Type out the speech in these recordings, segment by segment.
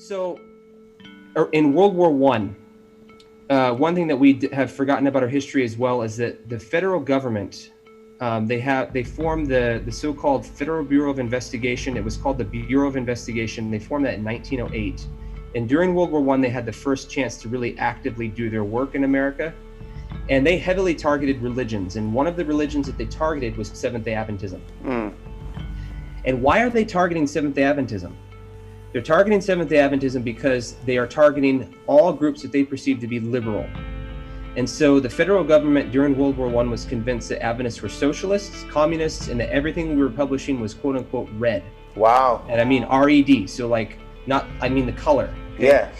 So, in World War One, one thing that we have forgotten about our history as well is that the federal government, they formed the so-called Federal Bureau of Investigation. It was called the Bureau of Investigation. They formed that in 1908. And during World War One, they had the first chance to really actively do their work in America. And they heavily targeted religions. And one of the religions that they targeted was Seventh-day Adventism. And why are they targeting Seventh-day Adventism? They're targeting Seventh-day Adventism because they are targeting all groups that they perceive to be liberal. And so the federal government during World War I was convinced that Adventists were socialists, communists, and that everything we were publishing was quote unquote red. Wow. And I mean RED, so like I mean the color. Okay? Yeah.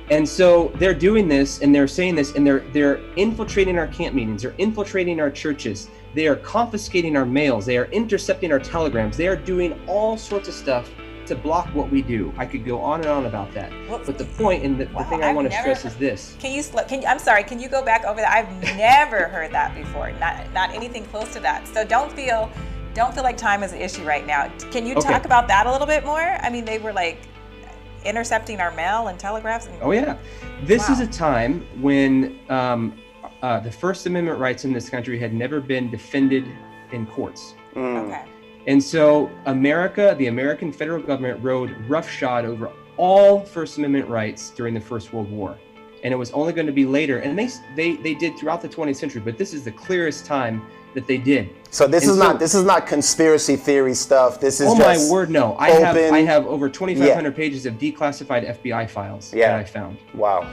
And so they're doing this and they're saying this and they're infiltrating our camp meetings, they're infiltrating our churches, they are confiscating our mails, they are intercepting our telegrams, they are doing all sorts of stuff to block what we do. I could go on and on about that. But the point and the thing I want to stress is this. I'm sorry, can you go back over that? I've never heard that before. Not anything close to that. So don't feel like time is an issue right now. Can you talk about that a little bit more? I mean, they were like intercepting our mail and telegraphs. Oh yeah. This is a time when the First Amendment rights in this country had never been defended in courts. Okay. And so the American federal government rode roughshod over all First Amendment rights during the First World War. And it was only going to be later, and they did throughout the 20th century, but this is the clearest time that they did. So this is not conspiracy theory stuff. This is my word, no. I have over 2,500 pages of declassified FBI files that I found. Wow.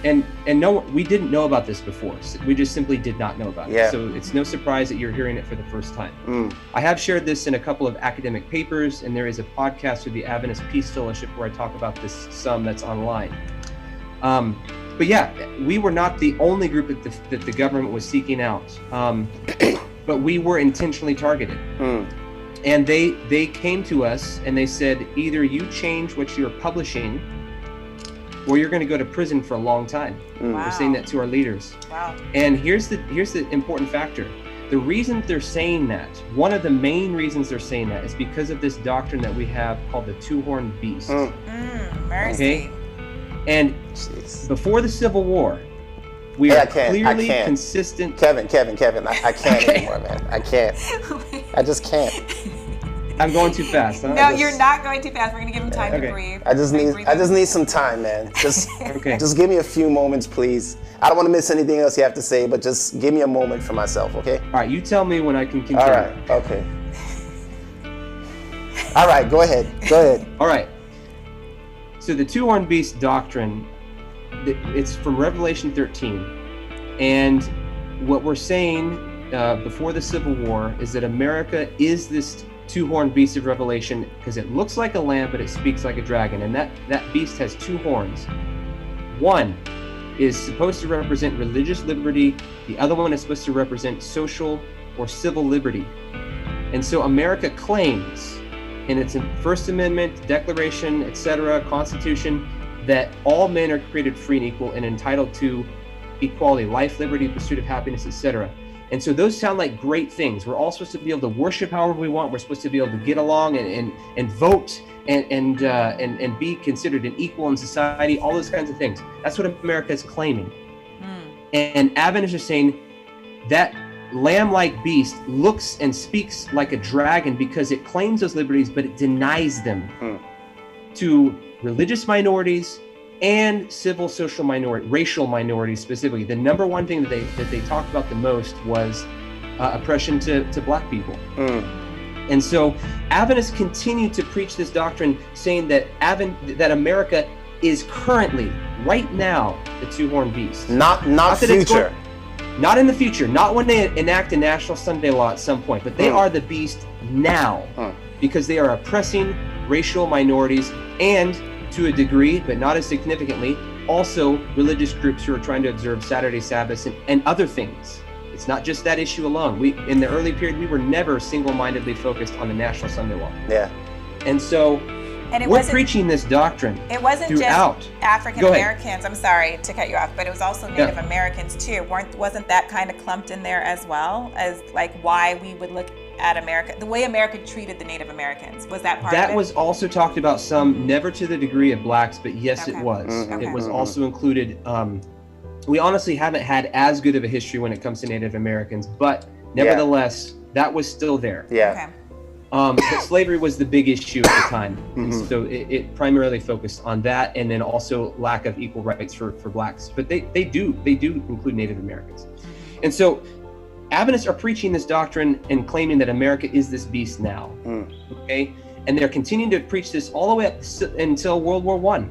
And no, we didn't know about this before. So we just simply did not know about it. So it's no surprise that you're hearing it for the first time. I have shared this in a couple of academic papers, and there is a podcast with the Adventist Peace Fellowship where I talk about this some that's online. But yeah, we were not the only group that the government was seeking out, but we were intentionally targeted. And they came to us and they said, either you change what you're publishing or you're going to go to prison for a long time. Wow. We're saying that to our leaders. Wow. And here's the important factor. The reason they're saying that, one of the main reasons they're saying that is because of this doctrine that we have called the two-horned beast. Mercy. Okay? And before the Civil War, we are clearly consistent. Kevin, I can't anymore, man. I can't. I just can't. I'm going too fast. Huh? No, you're not going too fast. We're gonna give him time to breathe. I just need some time, man. Just give me a few moments, please. I don't want to miss anything else you have to say, but just give me a moment for myself, okay? All right, you tell me when I can continue. All right, okay. All right, go ahead. All right. So the two-horned beast doctrine, it's from Revelation 13. And what we're saying before the Civil War is that America is this two-horned beast of Revelation because it looks like a lamb, but it speaks like a dragon. And that beast has two horns. One is supposed to represent religious liberty. The other one is supposed to represent social or civil liberty. And so America claims in its First Amendment, Declaration, etc., Constitution, that all men are created free and equal and entitled to equality, life, liberty, pursuit of happiness, etc. And so those sound like great things. We're all supposed to be able to worship however we want. We're supposed to be able to get along and vote and be considered an equal in society, all those kinds of things. That's what America is claiming. And Adventists are saying that lamb-like beast looks and speaks like a dragon because it claims those liberties, but it denies them to religious minorities and civil, social minority, racial minorities specifically. The number one thing that they talked about the most was oppression to black people. And so Adventists continue to preach this doctrine, saying that America is currently, right now, the two-horned beast. Not future. Not in the future, not when they enact a national Sunday law at some point, but they are the beast now because they are oppressing racial minorities and, to a degree, but not as significantly, also religious groups who are trying to observe Saturday Sabbaths and other things. It's not just that issue alone. In the early period, we were never single-mindedly focused on the national Sunday law. Yeah. And so we're preaching this doctrine. It wasn't throughout. Just African Americans. I'm sorry to cut you off, but it was also Native Americans too. Wasn't that kind of clumped in there as well as like why we would look at America, the way America treated the Native Americans? Was that part of it? That was also talked about some, never to the degree of blacks, but yes, it was. Okay. It was also included. We honestly haven't had as good of a history when it comes to Native Americans, but nevertheless, that was still there. Yeah. But slavery was the big issue at the time. And so it primarily focused on that, and then also lack of equal rights for blacks. But they do include Native Americans. And so Adventists are preaching this doctrine and claiming that America is this beast now. Okay? And they're continuing to preach this all the way up until World War I.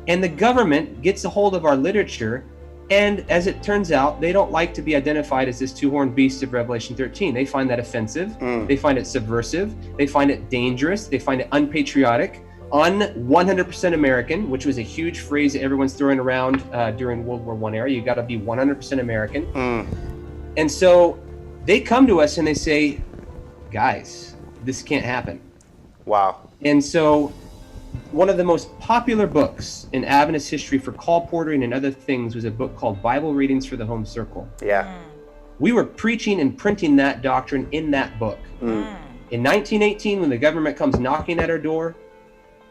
And the government gets a hold of our literature, and as it turns out, they don't like to be identified as this two-horned beast of Revelation 13. They find that offensive. They find it subversive. They find it dangerous. They find it unpatriotic, 100% American, which was a huge phrase that everyone's throwing around during World War I era. You got to be 100% American. And so they come to us and they say, guys, this can't happen. Wow. And so one of the most popular books in Adventist history for colporteuring and other things was a book called Bible Readings for the Home Circle. Yeah. We were preaching and printing that doctrine in that book. In 1918, when the government comes knocking at our door,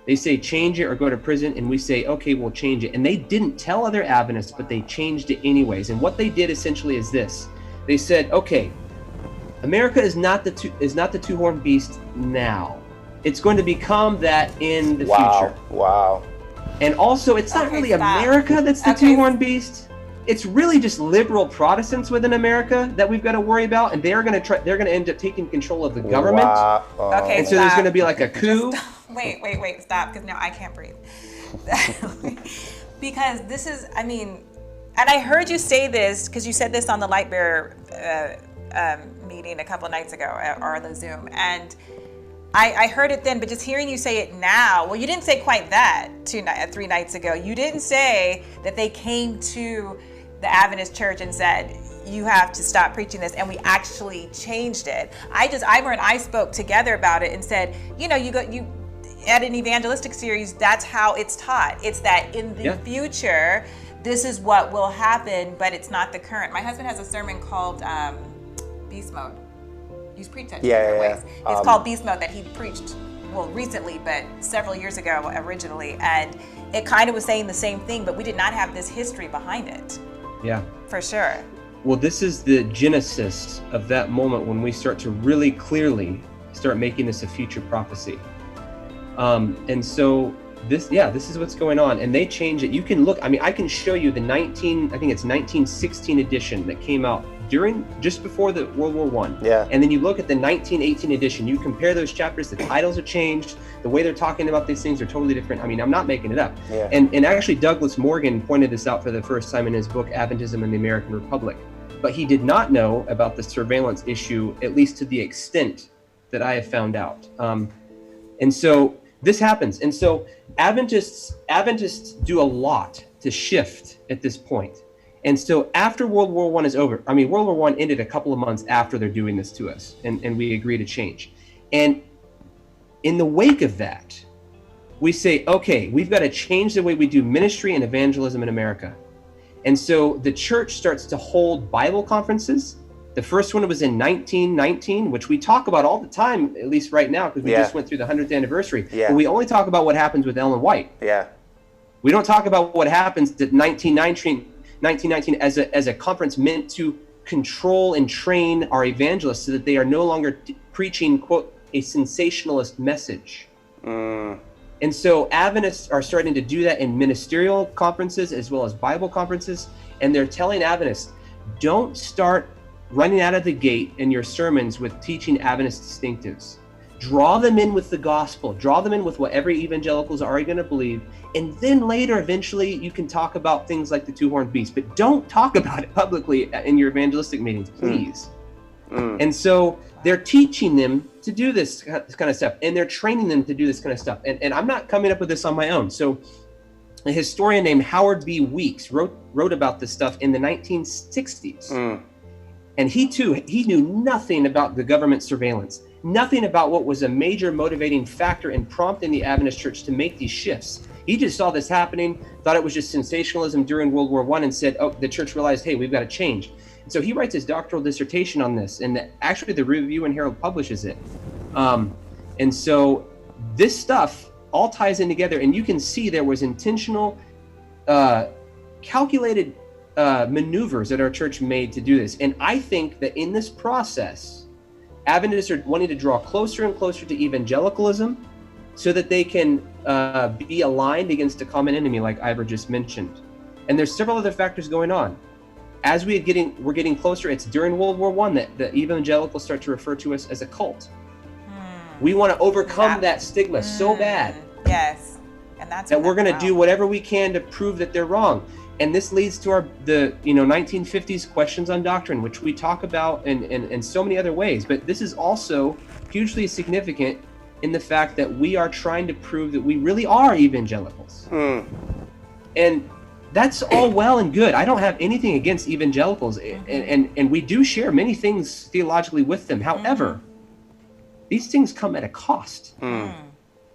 they say, change it or go to prison. And we say, okay, we'll change it. And they didn't tell other Adventists, but they changed it anyways. And what they did essentially is this. They said, okay, America is not the two-horned beast now. It's going to become that in the future. Wow. And also, it's not really America that's the two-horned beast. It's really just liberal Protestants within America that we've got to worry about, and they're going to end up taking control of the government. Okay, and so there's going to be like a coup. Wait, stop, because now I can't breathe. Because this is, I mean, and I heard you say this, because you said this on the Lightbearer meeting a couple of nights ago, or the Zoom, and I heard it then, but just hearing you say it now, well, you didn't say quite that 3 nights ago. You didn't say that they came to the Adventist church and said, you have to stop preaching this, and we actually changed it. Ivor and I spoke together about it and said, you at an evangelistic series, that's how it's taught. It's that in the future, this is what will happen, but it's not the current. My husband has a sermon called Beast Mode. He's preached that different ways. It's called Beast Mode, that he preached, well, recently, but several years ago originally. And it kind of was saying the same thing, but we did not have this history behind it. Yeah. For sure. Well, this is the genesis of that moment when we start to really clearly start making this a future prophecy. And so this is what's going on. And they change it. You can look, I can show you the 1916 edition that came out just before the World War I. Yeah. And then you look at the 1918 edition, you compare those chapters, the titles are changed, the way they're talking about these things are totally different. I'm not making it up. Yeah. And actually Douglas Morgan pointed this out for the first time in his book, Adventism and the American Republic. But he did not know about the surveillance issue, at least to the extent that I have found out. And so this happens. And so Adventists do a lot to shift at this point. And so after World War I is over, World War I ended a couple of months after they're doing this to us, and we agree to change. And in the wake of that, we say, okay, we've got to change the way we do ministry and evangelism in America. And so the church starts to hold Bible conferences. The first one was in 1919, which we talk about all the time, at least right now, because we just went through the 100th anniversary. Yeah. But we only talk about what happens with Ellen White. Yeah. We don't talk about what happens at 1919 as a conference meant to control and train our evangelists so that they are no longer preaching, quote, a sensationalist message. And so Adventists are starting to do that in ministerial conferences as well as Bible conferences. And they're telling Adventists, don't start running out of the gate in your sermons with teaching Adventist distinctives. Draw them in with the gospel. Draw them in with what every evangelicals are already going to believe. And then later, eventually, you can talk about things like the two-horned beast. But don't talk about it publicly in your evangelistic meetings, please. And so they're teaching them to do this kind of stuff. And they're training them to do this kind of stuff. And I'm not coming up with this on my own. So a historian named Howard B. Weeks wrote about this stuff in the 1960s. And he knew nothing about the government surveillance. Nothing about what was a major motivating factor in prompting the Adventist church to make these shifts. He just saw this happening, thought it was just sensationalism during World War I, and said, oh, the church realized, hey, we've got to change. So he writes his doctoral dissertation on this, and actually the Review and Herald publishes it. And so this stuff all ties in together, and you can see there was intentional, calculated maneuvers that our church made to do this. And I think that in this process, Adventists are wanting to draw closer and closer to evangelicalism so that they can be aligned against a common enemy like Ivor just mentioned. And there's several other factors going on. As we're getting closer, it's during World War I that the evangelicals start to refer to us as a cult. We want to overcome that stigma so bad. Yes. And that's that we're going to do whatever we can to prove that they're wrong. And this leads to the 1950s questions on doctrine, which we talk about in so many other ways. But this is also hugely significant in the fact that we are trying to prove that we really are evangelicals. And that's all well and good. I don't have anything against evangelicals, and we do share many things theologically with them. However, these things come at a cost.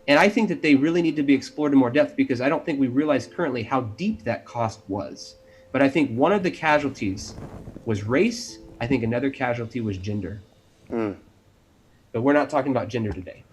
And I think that they really need to be explored in more depth, because I don't think we realize currently how deep that cost was. But I think one of the casualties was race. I think another casualty was gender. But we're not talking about gender today.